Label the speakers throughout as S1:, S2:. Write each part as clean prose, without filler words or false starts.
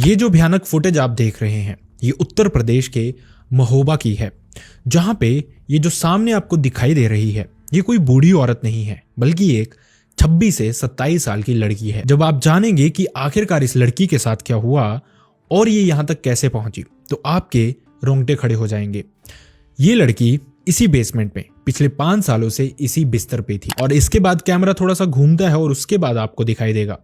S1: ये जो भयानक फुटेज आप देख रहे हैं ये उत्तर प्रदेश के महोबा की है, जहां पे ये जो सामने आपको दिखाई दे रही है ये कोई बूढ़ी औरत नहीं है बल्कि एक 26 से 27 साल की लड़की है। जब आप जानेंगे कि आखिरकार इस लड़की के साथ क्या हुआ और ये यहां तक कैसे पहुंची तो आपके रोंगटे खड़े हो जाएंगे। ये लड़की इसी बेसमेंट में पिछले 5 सालों से इसी बिस्तर पे थी और इसके बाद कैमरा थोड़ा सा घूमता है और उसके बाद आपको दिखाई देगा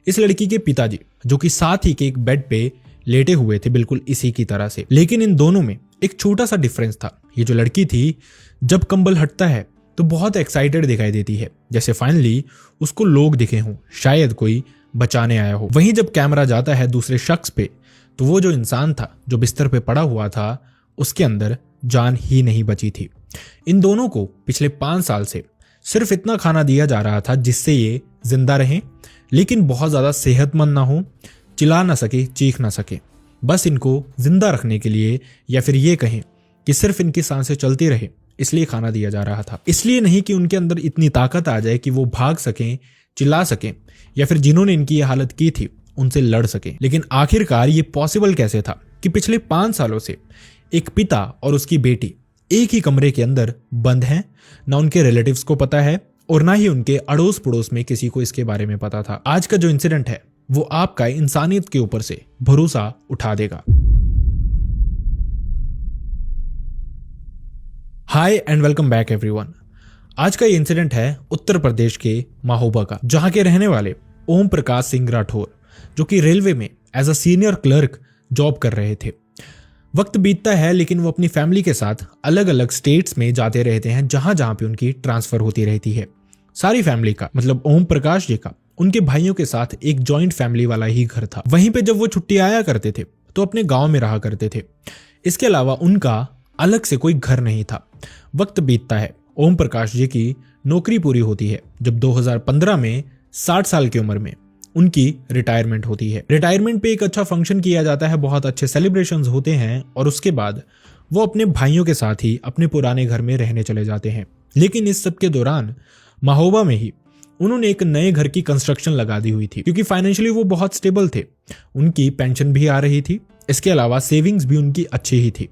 S1: इस लड़की के पिताजी जो कि साथ ही के एक बेड पे लेटे हुए थे बिल्कुल इसी की तरह से। लेकिन इन दोनों में एक छोटा सा डिफरेंस था। ये जो लड़की थी जब कंबल हटता है तो बहुत एक्साइटेड दिखाई देती है, जैसे फाइनली उसको लोग दिखे हों, शायद कोई बचाने आया हो। वहीं जब कैमरा जाता है दूसरे शख्स पे तो वो जो इंसान था जो बिस्तर पे पड़ा हुआ था उसके अंदर जान ही नहीं बची थी। इन दोनों को पिछले 5 साल से सिर्फ इतना खाना दिया जा रहा था जिससे ये जिंदा रहें, लेकिन बहुत ज्यादा सेहतमंद ना हो, चिल्ला ना सके, चीख ना सके। बस इनको जिंदा रखने के लिए या फिर ये कहें कि सिर्फ इनकी सांसें चलती रहे इसलिए खाना दिया जा रहा था। इसलिए नहीं कि उनके अंदर इतनी ताकत आ जाए कि वो भाग सकें, चिल्ला सकें या फिर जिन्होंने इनकी ये हालत की थी उनसे लड़ सकें। लेकिन आखिरकार ये पॉसिबल कैसे था कि पिछले 5 सालों से एक पिता और उसकी बेटी एक ही कमरे के अंदर बंद हैं, ना उनके रिलेटिव्स को पता है और ना ही उनके अड़ोस पड़ोस में किसी को इसके बारे में पता था। आज का जो इंसिडेंट है वो आपका इंसानियत के ऊपर से भरोसा उठा देगा। हाय एंड वेलकम बैक एवरीवन। आज का ये इंसिडेंट है उत्तर प्रदेश के महोबा का, जहां के रहने वाले ओम प्रकाश सिंह राठौर जो कि रेलवे में as a senior clerk job कर रहे थे। वक्त बीतता है लेकिन वो अपनी फैमिली के साथ अलग अलग स्टेट्स में जाते रहते हैं जहां जहां पे उनकी ट्रांसफर होती रहती है। सारी फैमिली का मतलब ओम प्रकाश जी का उनके भाइयों के साथ एक जॉइंट फैमिली वाला ही घर था। वहीं पे जब वो छुट्टी आया करते थे तो अपने गांव में रहा करते थे। इसके अलावा उनका अलग से कोई घर नहीं था। वक्त बीतता है, ओम प्रकाश जी की नौकरी पूरी होती है जब 2015 में 60 साल की उम्र में उनकी रिटायरमेंट होती है। रिटायरमेंट पे एक अच्छा फंक्शन किया जाता है, बहुत अच्छे सेलिब्रेशंस होते हैं और उसके बाद वो अपने भाइयों के साथ ही अपने पुराने घर में रहने चले जाते हैं। लेकिन इस सब के दौरान महोबा में ही उन्होंने एक नए घर की कंस्ट्रक्शन लगा दी हुई थी क्योंकि फाइनेंशियली वो बहुत स्टेबल थे। उनकी पेंशन भी आ रही थी, इसके अलावा सेविंग्स भी उनकी अच्छी ही थी।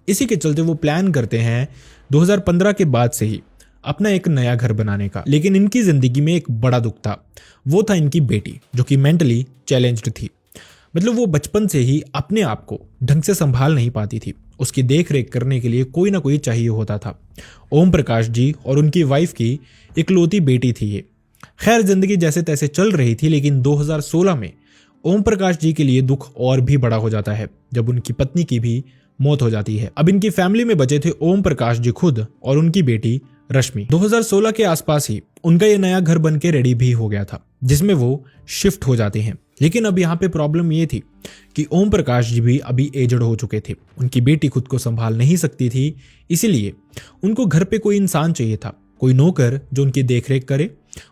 S1: इसी के चलते वो प्लान करते हैं 2015 के बाद से ही अपना एक नया घर बनाने का। लेकिन इनकी जिंदगी में एक बड़ा दुख था, वो था इनकी बेटी जो कि मेंटली चैलेंज्ड थी। मतलब वो बचपन से ही अपने आप को ढंग से संभाल नहीं पाती थी, उसकी देख रेख करने के लिए कोई ना कोई चाहिए होता था। ओम प्रकाश जी और उनकी वाइफ की इकलौती बेटी थी ये। खैर जिंदगी जैसे तैसे चल रही थी, लेकिन 2016 में ओम प्रकाश जी के लिए दुख और भी बड़ा हो जाता है जब उनकी पत्नी की भी मौत हो जाती है। अब इनकी फैमिली में बचे थे ओम प्रकाश जी खुद और उनकी बेटी रश्मि। 2016 के आसपास ही उनका ये नया घर बनके रेडी भी हो गया था जिसमें वो शिफ्ट हो जाते हैं। लेकिन अब यहाँ पे प्रॉब्लम ये थी कि ओम प्रकाश जी भी अभी एजड हो चुके थे, उनकी बेटी खुद को संभाल नहीं सकती थी, इसीलिए उनको घर पे कोई इंसान चाहिए था, कोई नौकर जो उनकी देखरेख करे,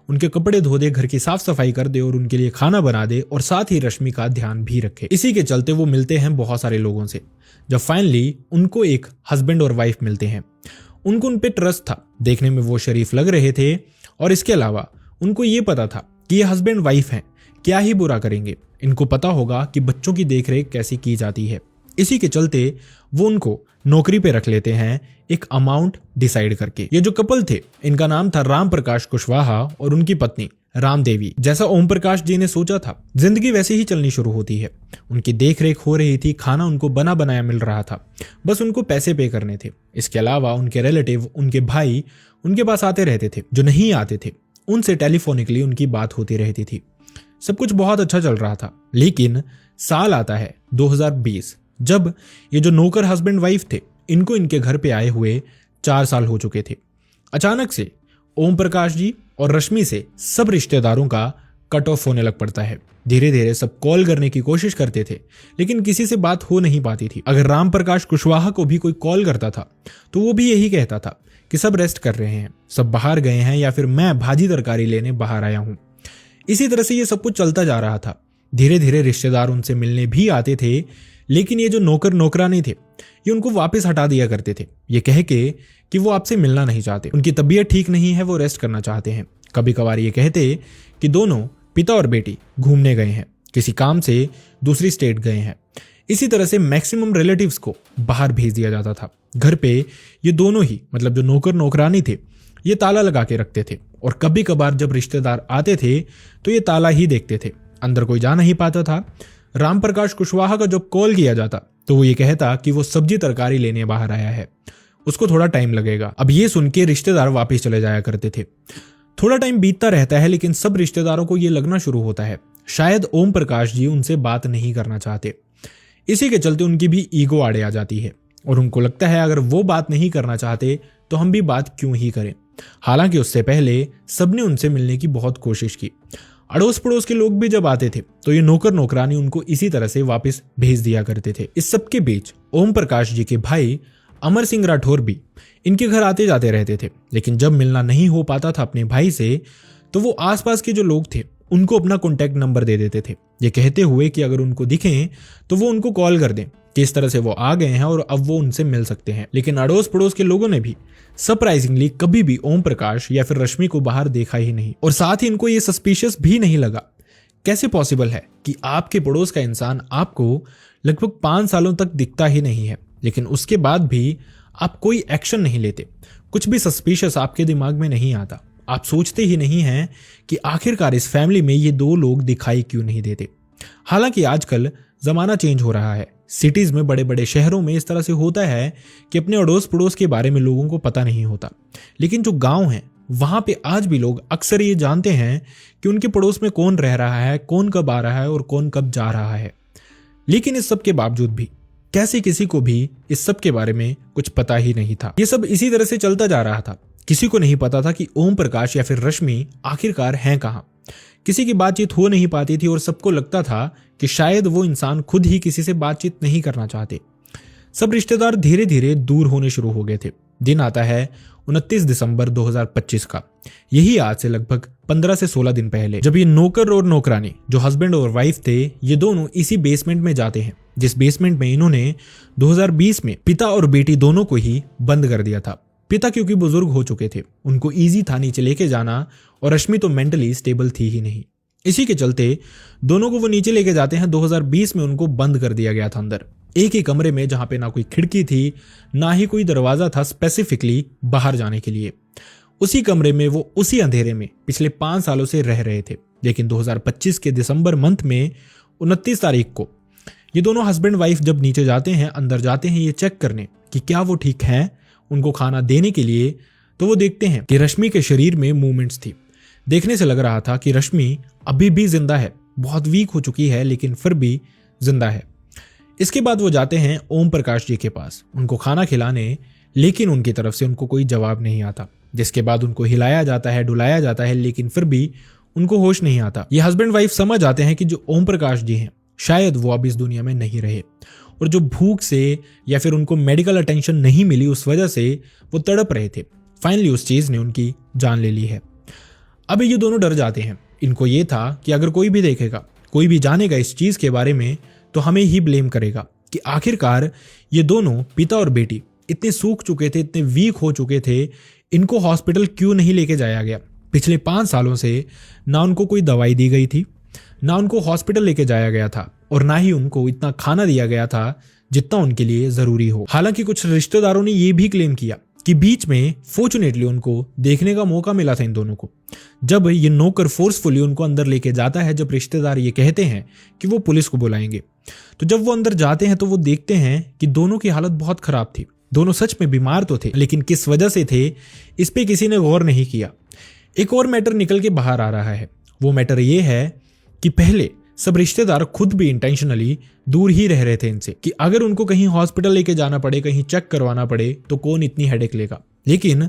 S1: उनके कपड़े धो दे, घर की साफ सफाई कर दे और उनके लिए खाना बना दे और साथ ही रश्मि का ध्यान भी रखे। इसी के चलते वो मिलते हैं बहुत सारे लोगों से। जब फाइनली उनको एक हस्बैंड और वाइफ मिलते हैं, उनको उन पे ट्रस्ट था, देखने में वो शरीफ लग रहे थे और इसके अलावा उनको ये पता था कि ये हस्बैंड वाइफ हैं, क्या ही बुरा करेंगे, इनको पता होगा कि बच्चों की देखरेख कैसी की जाती है। इसी के चलते वो उनको नौकरी पे रख लेते हैं एक अमाउंट डिसाइड करके। ये जो कपल थे इनका नाम था राम प्रकाश कुशवाहा और उनकी पत्नी राम देवी। जैसा ओम प्रकाश जी ने सोचा था जिंदगी वैसे ही चलनी शुरू होती है। उनकी देखरेख हो रही थी, खाना उनको बना बनाया मिल रहा था, बस उनको पैसे पे करने थे। इसके अलावा उनके रिलेटिव, उनके भाई उनके पास आते रहते थे, जो नहीं आते थे उनसे टेलीफोनिकली उनकी बात होती रहती थी। सब कुछ बहुत अच्छा चल रहा था। लेकिन साल आता है 2020 जब ये जो नौकर हस्बैंड वाइफ थे इनको इनके घर पे आए हुए 4 साल हो चुके थे। अचानक से ओम प्रकाश जी और रश्मि से सब रिश्तेदारों का कट ऑफ होने लग पड़ता है। धीरे धीरे सब कॉल करने की कोशिश करते थे लेकिन किसी से बात हो नहीं पाती थी। अगर राम प्रकाश कुशवाहा को भी कोई कॉल करता था तो वो भी यही कहता था कि सब रेस्ट कर रहे हैं, सब बाहर गए हैं या फिर मैं भाजी तरकारी लेने बाहर आया हूं। इसी तरह से ये सब कुछ चलता जा रहा था। धीरे धीरे रिश्तेदार उनसे मिलने भी आते थे, लेकिन ये जो नौकर नौकरानी थे ये उनको वापस हटा दिया करते थे, ये कह के कि वो आपसे मिलना नहीं चाहते, उनकी तबीयत ठीक नहीं है, वो रेस्ट करना चाहते हैं। कभी कभार ये कहते कि दोनों पिता और बेटी घूमने गए हैं, किसी काम से दूसरी स्टेट गए हैं। इसी तरह से मैक्सिमम रिलेटिव्स को बाहर भेज दिया जाता था। घर पे ये दोनों ही, मतलब जो नौकर नौकरानी थे, ये ताला लगा के रखते थे और कभी कभार जब रिश्तेदार आते थे तो ये ताला ही देखते थे, अंदर कोई जा नहीं पाता था। रामप्रकाश कुशवाहा का जब कॉल किया जाता तो वो ये कहता कि वो सब्जी तरकारी लेने बाहर आया है, उसको थोड़ा टाइम लगेगा। अब ये सुन के रिश्तेदार वापस चले जाया करते थे। थोड़ा टाइम बीतता रहता है, लेकिन सब रिश्तेदारों को ये लगना शुरू होता है शायद ओम प्रकाश जी उनसे बात नहीं करना चाहते। इसी के चलते उनकी भी ईगो आड़े आ जाती है और उनको लगता है अगर वो बात नहीं करना चाहते तो हम भी बात क्यों ही करें। हालांकि उससे पहले सबने उनसे मिलने की बहुत कोशिश की। अड़ोस पड़ोस के लोग भी जब आते थे तो ये नौकर नौकरानी उनको इसी तरह से वापस भेज दिया करते थे। इस सबके बीच ओम प्रकाश जी के भाई अमर सिंह राठौर भी इनके घर आते जाते रहते थे, लेकिन जब मिलना नहीं हो पाता था अपने भाई से तो वो आसपास के जो लोग थे उनको अपना कॉन्टैक्ट नंबर दे देते थे, ये कहते हुए कि अगर उनको दिखें तो वो उनको कॉल कर दें कि इस तरह से वो आ गए हैं और अब वो उनसे मिल सकते हैं। लेकिन अड़ोस पड़ोस के लोगों ने भी सरप्राइजिंगली कभी भी ओम प्रकाश या फिर रश्मि को बाहर देखा ही नहीं, और साथ ही इनको ये सस्पिशियस भी नहीं लगा। कैसे पॉसिबल है कि आपके पड़ोस का इंसान आपको लगभग 5 सालों तक दिखता ही नहीं है, लेकिन उसके बाद भी आप कोई एक्शन नहीं लेते, कुछ भी सस्पिशियस आपके दिमाग में नहीं आता, आप सोचते ही नहीं हैं कि आखिरकार इस फैमिली में ये 2 लोग दिखाई क्यों नहीं देते। हालांकि आजकल जमाना चेंज हो रहा है, सिटीज में, बड़े बड़े शहरों में इस तरह से होता है कि अपने अड़ोस पड़ोस के बारे में लोगों को पता नहीं होता, लेकिन जो गांव हैं वहां पे आज भी लोग अक्सर ये जानते हैं कि उनके पड़ोस में कौन रह रहा है, कौन कब आ रहा है और कौन कब जा रहा है। लेकिन इस सब के बावजूद भी कैसे किसी को भी इस सब के बारे में कुछ पता ही नहीं था। ये सब इसी तरह से चलता जा रहा था। किसी को नहीं पता था कि ओम प्रकाश या फिर रश्मि आखिरकार हैं कहाँ। किसी की बातचीत हो नहीं पाती थी और सबको लगता था कि शायद वो इंसान खुद ही किसी से बातचीत नहीं करना चाहते। सब रिश्तेदार धीरे धीरे दूर होने शुरू हो गए थे। दिन आता है 29 दिसंबर 2025 का। यही आज से लगभग 15 से 16 दिन पहले, जब ये नौकर और नौकरानी जो हस्बैंड और वाइफ थे, ये दोनों इसी बेसमेंट में जाते हैं जिस बेसमेंट में इन्होंने 2020 में पिता और बेटी दोनों को ही बंद कर दिया था। पिता क्योंकि बुजुर्ग हो चुके थे, उनको इजी था नीचे लेके जाना, और रश्मि तो मेंटली स्टेबल थी ही नहीं। इसी के चलते दोनों को वो नीचे लेके जाते हैं। 2020 में उनको बंद कर दिया गया था अंदर, एक ही कमरे में, जहां पे ना कोई खिड़की थी ना ही कोई दरवाजा था स्पेसिफिकली बाहर जाने के लिए। उसी कमरे में वो उसी अंधेरे में पिछले 5 सालों से रह रहे थे। लेकिन 2025 के दिसंबर मंथ में 29 तारीख को ये दोनों हस्बैंड वाइफ जब नीचे जाते हैं, अंदर जाते हैं ये चेक करने कि क्या वो ठीक हैं, उनको खाना देने के लिए, तो वो देखते हैं कि रश्मि के शरीर में मूवमेंट्स थी। देखने से लग रहा था कि रश्मि अभी भी जिंदा है, बहुत वीक हो चुकी है लेकिन फिर भी जिंदा है। इसके बाद वो जाते हैं ओम प्रकाश जी के पास उनको खाना खिलाने, लेकिन उनकी तरफ से उनको कोई जवाब नहीं आता। जिसके बाद उनको हिलाया जाता है, डुलाया जाता है, लेकिन फिर भी उनको होश नहीं आता। ये हस्बैंड वाइफ समझ आते हैं कि जो ओम प्रकाश जी हैं शायद वो अब इस दुनिया में नहीं रहे, और जो भूख से या फिर उनको मेडिकल अटेंशन नहीं मिली उस वजह से वो तड़प रहे थे। फाइनली उस चीज ने उनकी जान ले ली है। अब ये दोनों डर जाते हैं। इनको ये था कि अगर कोई भी देखेगा, कोई भी जानेगा इस चीज के बारे में, तो हमें ही ब्लेम करेगा कि आखिरकार ये दोनों पिता और बेटी इतने सूख चुके थे, इतने वीक हो चुके थे, इनको हॉस्पिटल क्यों नहीं लेके जाया गया। पिछले 5 सालों से ना उनको कोई दवाई दी गई थी, ना उनको हॉस्पिटल लेके जाया गया था, और ना ही उनको इतना खाना दिया गया था जितना उनके लिए जरूरी हो। हालांकि कुछ रिश्तेदारों ने यह भी क्लेम किया कि बीच में फॉर्चुनेटली उनको देखने का मौका मिला था इन दोनों को, जब ये नौकर फोर्सफुली उनको अंदर लेके जाता है। जब रिश्तेदार ये कहते हैं कि वो पुलिस को बुलाएंगे, तो जब वो अंदर जाते हैं तो वो देखते हैं कि दोनों की हालत बहुत खराब थी। दोनों सच में बीमार तो थे, लेकिन किस वजह से थे इस पे किसी ने गौर नहीं किया। एक और मैटर निकल के बाहर आ रहा है। वो मैटर ये है कि पहले सब रिश्तेदार खुद भी इंटेंशनली दूर ही रह रहे थे इनसे, कि अगर उनको कहीं हॉस्पिटल लेके जाना पड़े, कहीं चेक करवाना पड़े, तो कौन इतनी हेडेक लेगा। लेकिन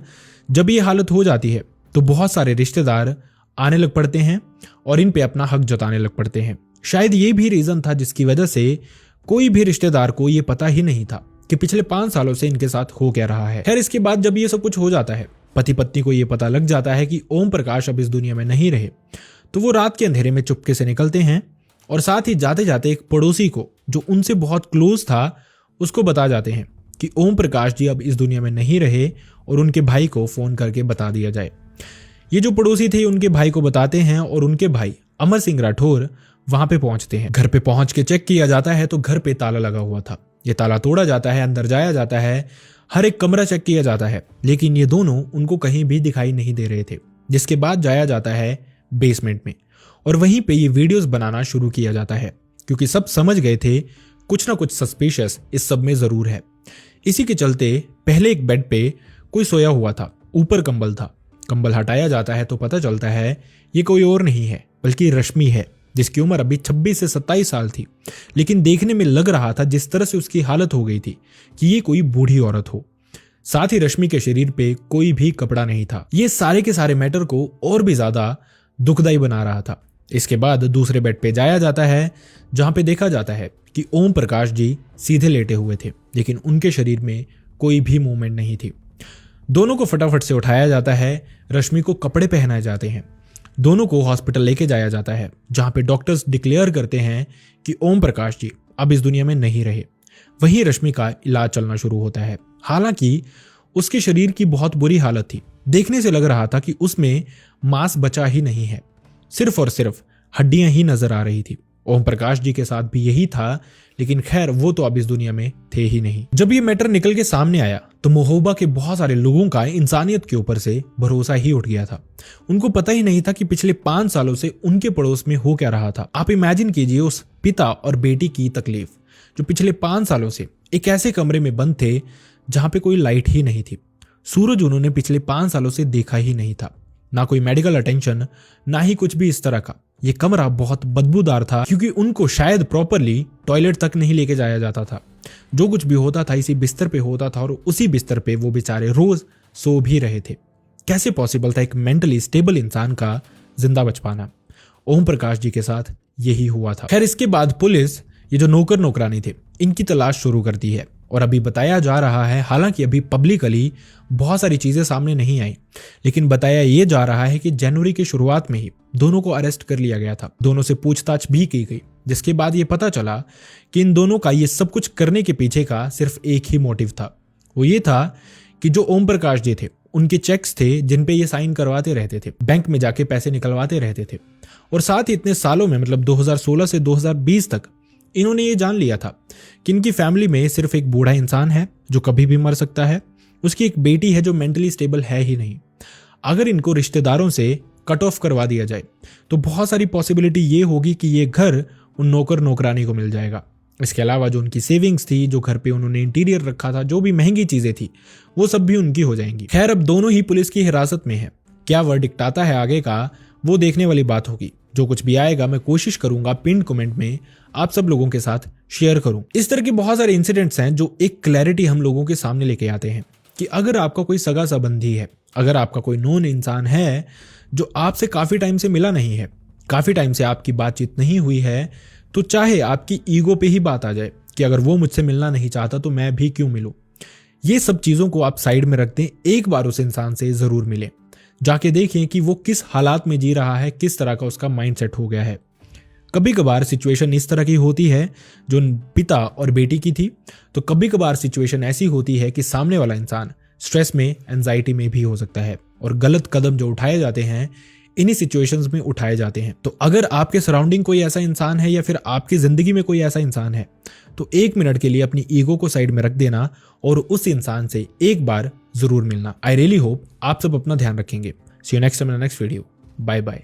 S1: जब ये हालत हो जाती है तो बहुत सारे रिश्तेदार आने लग पड़ते हैं और इन पे अपना हक जताने लग पड़ते हैं। शायद ये भी रीजन था जिसकी वजह से कोई भी रिश्तेदार को ये पता ही नहीं था कि पिछले 5 सालों से इनके साथ हो क्या रहा है। खैर, इसके बाद जब ये सब कुछ हो जाता है, पति पत्नी को ये पता लग जाता है कि ओम प्रकाश अब इस दुनिया में नहीं रहे, तो वो रात के अंधेरे में चुपके से निकलते हैं और साथ ही जाते जाते एक पड़ोसी को जो उनसे बहुत क्लोज था उसको बता जाते हैं कि ओम प्रकाश जी अब इस दुनिया में नहीं रहे, और उनके भाई को फोन करके बता दिया जाए। ये जो पड़ोसी थे उनके भाई को बताते हैं, और उनके भाई अमर सिंह राठौर वहां पे पहुंचते हैं। घर पे पहुंच के चेक किया जाता है तो घर पे ताला लगा हुआ था। ये ताला तोड़ा जाता है, अंदर जाया जाता है, हर एक कमरा चेक किया जाता है, लेकिन ये दोनों उनको कहीं भी दिखाई नहीं दे रहे थे। जिसके बाद जाया जाता है बेसमेंट में और वहीं पे ये वीडियोस बनाना शुरू किया जाता है, क्योंकि सब समझ गए थे कुछ ना कुछ सस्पिशियस इस सब में जरूर है। इसी के चलते पहले एक बेड पे कोई सोया हुआ था, ऊपर कंबल था। कंबल हटाया जाता है तो पता चलता है ये कोई और नहीं है बल्कि रश्मि है, जिसकी उम्र अभी 26 से 27 साल थी, लेकिन देखने में लग रहा था जिस तरह से उसकी हालत हो गई थी कि ये कोई बूढ़ी औरत हो। साथ ही रश्मि के शरीर पे कोई भी कपड़ा नहीं था। ये सारे के सारे मैटर को और भी ज्यादा दुखदायी बना रहा था। इसके बाद दूसरे बेड पे जाया जाता है, जहां पे देखा जाता है कि ओम प्रकाश जी सीधे लेटे हुए थे, लेकिन उनके शरीर में कोई भी मूवमेंट नहीं थी। दोनों को फटाफट से उठाया जाता है, रश्मि को कपड़े पहनाए जाते हैं, दोनों को हॉस्पिटल लेके जाया जाता है, जहां पे डॉक्टर्स डिक्लेयर करते हैं कि ओम प्रकाश जी अब इस दुनिया में नहीं रहे। वहीं रश्मि का इलाज चलना शुरू होता है। हालांकि उसके शरीर की बहुत बुरी हालत थी, देखने से लग रहा था कि उसमें मांस बचा ही नहीं है, सिर्फ और सिर्फ हड्डियां ही नजर आ रही थी। ओम प्रकाश जी के साथ भी यही था, लेकिन खैर वो तो अब इस दुनिया में थे ही नहीं। जब ये मैटर निकल के सामने आया तो महोबा के बहुत सारे लोगों का इंसानियत के ऊपर से भरोसा ही उठ गया था। उनको पता ही नहीं था कि पिछले 5 सालों से उनके पड़ोस में हो क्या रहा था। आप इमेजिन कीजिए उस पिता और बेटी की तकलीफ, जो पिछले 5 सालों से एक ऐसे कमरे में बंद थे जहां पे कोई लाइट ही नहीं थी। सूरज उन्होंने पिछले 5 सालों से देखा ही नहीं था, ना कोई मेडिकल अटेंशन, ना ही कुछ भी इस तरह का। ये कमरा बहुत बदबूदार था, क्योंकि उनको शायद प्रॉपरली टॉयलेट तक नहीं लेके जाया जाता था। जो कुछ भी होता था इसी बिस्तर पे होता था, और उसी बिस्तर पे वो बेचारे रोज सो भी रहे थे। कैसे पॉसिबल था एक मेंटली स्टेबल इंसान का जिंदा बच पाना? ओम प्रकाश जी के साथ यही हुआ था। खैर, इसके बाद पुलिस ये जो नौकर नौकरानी थे इनकी तलाश शुरू करती है, और अभी बताया जा रहा है, हालांकि अभी पब्लिकली बहुत सारी चीजें सामने नहीं आई, लेकिन बताया ये जा रहा है कि जनवरी की शुरुआत में ही दोनों को अरेस्ट कर लिया गया था। दोनों से पूछताछ भी की गई, जिसके बाद ये पता चला कि इन दोनों का ये सब कुछ करने के पीछे का सिर्फ एक ही मोटिव था। वो ये था कि जो ओम प्रकाश जी थे उनके चेक्स थे जिन पे ये साइन करवाते रहते थे, बैंक में जाके पैसे निकलवाते रहते थे, और साथ ही इतने सालों में मतलब 2016 से 2020 तक इन्होंने ये जान लिया था कि इनकी फैमिली में सिर्फ एक बूढ़ा इंसान है जो कभी भी मर सकता है, उसकी एक बेटी है जो मेंटली स्टेबल है ही नहीं। अगर इनको रिश्तेदारों से कट ऑफ करवा दिया जाए तो बहुत सारी पॉसिबिलिटी ये होगी कि ये घर उन नौकर नौकरानी को मिल जाएगा। इसके अलावा जो उनकी सेविंग्स थी, जो घर पे उन्होंने इंटीरियर रखा था, जो भी महंगी चीजें थी, वो सब भी उनकी हो जाएंगी। खैर, अब दोनों ही पुलिस की हिरासत में है। क्या वर्डिक्ट आता है आगे का, वो देखने वाली बात होगी। जो कुछ भी आएगा मैं कोशिश करूंगा पिन कमेंट में आप सब लोगों के साथ शेयर करूं। इस तरह के बहुत सारे इंसिडेंट्स हैं जो एक क्लैरिटी हम लोगों के सामने लेके आते हैं कि अगर आपका कोई सगा संबंधी है, अगर आपका कोई नोन इंसान है जो आपसे काफी टाइम से मिला नहीं है, काफी टाइम से आपकी बातचीत नहीं हुई है, तो चाहे आपकी ईगो पे ही बात आ जाए कि अगर वो मुझसे मिलना नहीं चाहता तो मैं भी क्यों मिलूं, ये सब चीजों को आप साइड में रख दें, एक बार उस इंसान से जरूर मिलें, जाके देखें कि वो किस हालात में जी रहा है, किस तरह का उसका माइंडसेट हो गया है। कभी कभार सिचुएशन इस तरह की होती है जो पिता और बेटी की थी, तो कभी कभार सिचुएशन ऐसी होती है कि सामने वाला इंसान स्ट्रेस में, एंजाइटी में भी हो सकता है, और गलत कदम जो उठाए जाते हैं इन्हीं सिचुएशंस में उठाए जाते हैं। तो अगर आपके सराउंडिंग कोई ऐसा इंसान है या फिर आपकी जिंदगी में कोई ऐसा इंसान है, तो 1 मिनट के लिए अपनी ईगो को साइड में रख देना और उस इंसान से एक बार जरूर मिलना। आई रियली होप आप सब अपना ध्यान रखेंगे। See you next time in next video. Bye bye.